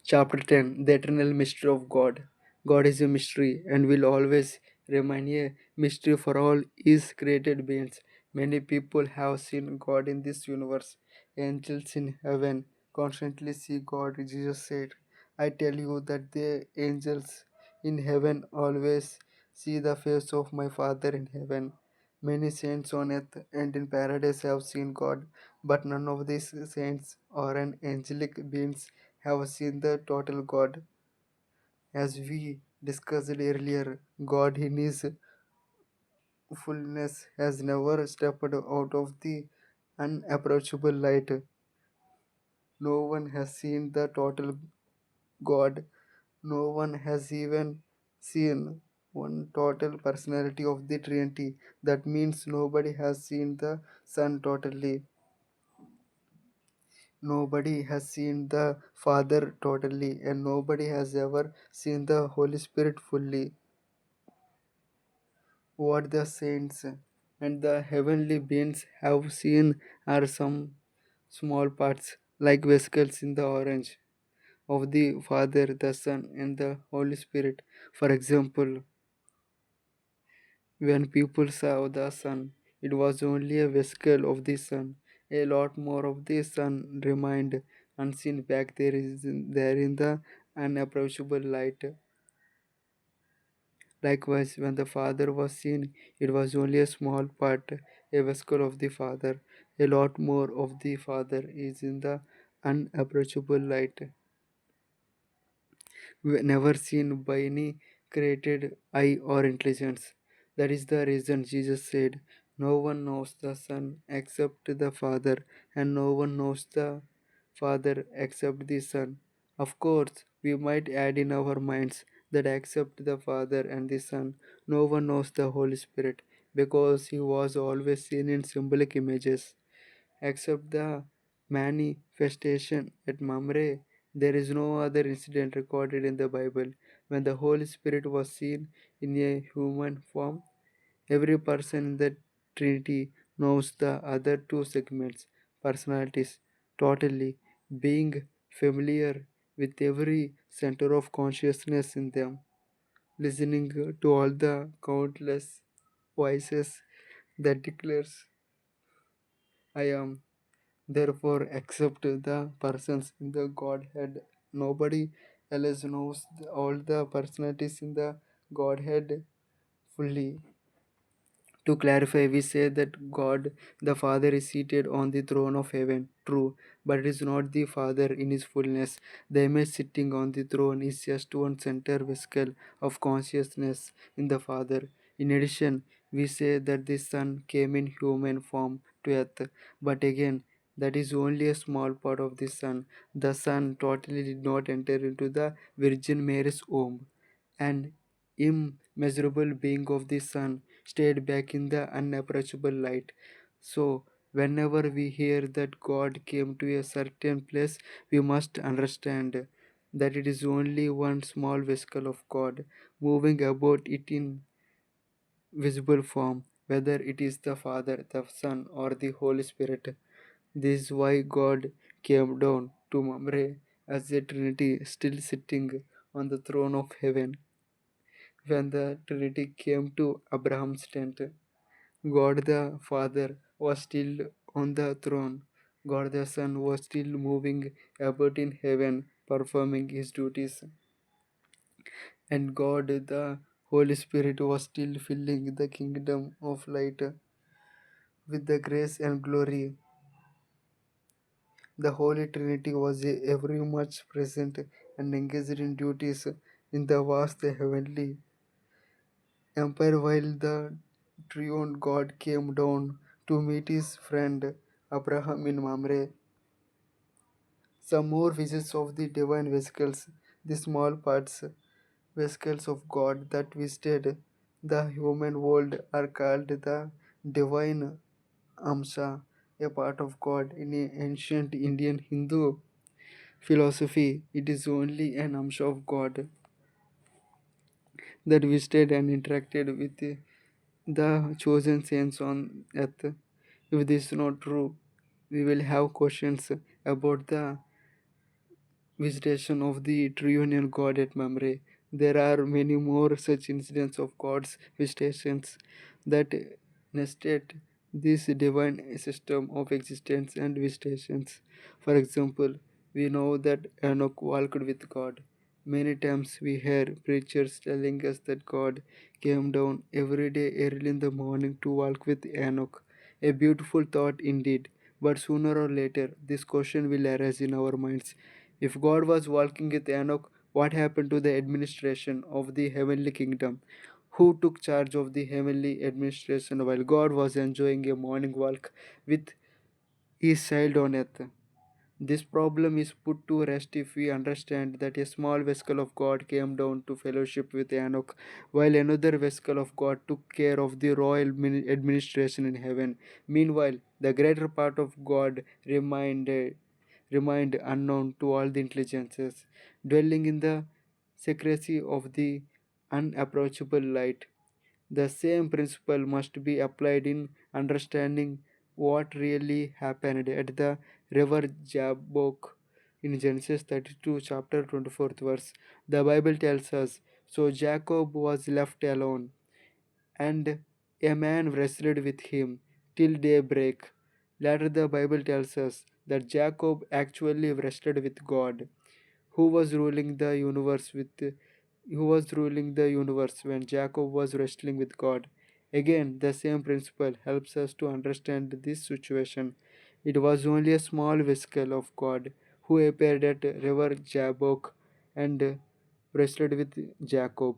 Chapter 10, The Eternal Mystery of God. God is a mystery and will always remain a mystery for all His created beings. Many people have seen God in this universe. Angels in heaven constantly see God. Jesus said, I tell you that the angels in heaven always see the face of my Father in heaven. Many saints on earth and in paradise have seen God, but none of these saints or an angelic beings have seen the total God. As we discussed earlier, God in His fullness has never stepped out of the unapproachable light. No one has seen the total God. No one has even seen one total personality of the Trinity. That means nobody has seen the Son totally. Nobody has seen the Father totally, and nobody has ever seen the Holy Spirit fully. What the saints and the heavenly beings have seen are some small parts, like vesicles in the orange, of the Father, the Son, and the Holy Spirit. For example, when people saw the Son, it was only a vesicle of the Son. A lot more of the Son remained unseen back there in the unapproachable light. Likewise, when the Father was seen, it was only a small part, a vesicle of the Father. A lot more of the Father is in the unapproachable light, never seen by any created eye or intelligence. That is the reason Jesus said, no one knows the Son except the Father, and no one knows the Father except the Son. Of course, we might add in our minds that except the Father and the Son, no one knows the Holy Spirit, because he was always seen in symbolic images. Except the manifestation at Mamre, there is no other incident recorded in the Bible when the Holy Spirit was seen in a human form. Every person in the Trinity knows the other two segments, personalities, totally, being familiar with every center of consciousness in them, listening to all the countless voices that declares, I am. Therefore, except the persons in the Godhead, nobody else knows all the personalities in the Godhead fully. To clarify, we say that God the Father is seated on the throne of heaven. True, but it is not the Father in his fullness. The image sitting on the throne is just one center vesicle of consciousness in the Father. In addition, we say that the Son came in human form to earth, but again, that is only a small part of the Son. The Son totally did not enter into the Virgin Mary's womb. An immeasurable being of the Son stayed back in the unapproachable light. So, whenever we hear that God came to a certain place, we must understand that it is only one small vesicle of God moving about it in visible form, whether it is the Father, the Son, or the Holy Spirit. This is why God came down to Mamre as a Trinity still sitting on the throne of heaven. When the Trinity came to Abraham's tent, God the Father was still on the throne. God the Son was still moving about in heaven, performing his duties. And God the Holy Spirit was still filling the kingdom of light with the grace and glory. The Holy Trinity was every much present and engaged in duties in the vast heavenly empire while the triune God came down to meet his friend Abraham in Mamre. Some more visions of the divine vesicles, the small parts, vesicles of God that visited the human world are called the divine Amsha, a part of God in ancient Indian Hindu philosophy. It is only an Amsha of God that visited and interacted with the chosen saints on earth. If this is not true, we will have questions about the visitation of the triunion God at Mamre. There are many more such incidents of God's visitations that nested this divine system of existence and visitations. For example, we know that Enoch walked with God. Many times we hear preachers telling us that God came down every day early in the morning to walk with Enoch. A beautiful thought indeed, but sooner or later this question will arise in our minds. If God was walking with Enoch, what happened to the administration of the heavenly kingdom? Who took charge of the heavenly administration while God was enjoying a morning walk with his child on earth? This problem is put to rest if we understand that a small vessel of God came down to fellowship with Enoch, while another vessel of God took care of the royal administration in heaven. Meanwhile, the greater part of God remained unknown to all the intelligences, dwelling in the secrecy of the unapproachable light. The same principle must be applied in understanding what really happened at the river Jabbok in Genesis 32, chapter 24th verse. The Bible tells us, so Jacob was left alone, and a man wrestled with him till daybreak. Later, the Bible tells us that Jacob actually wrestled with God, who was ruling the universe when Jacob was wrestling with God. Again, the same principle helps us to understand this situation. It was only a small vessel of God who appeared at river Jabbok and wrestled with Jacob.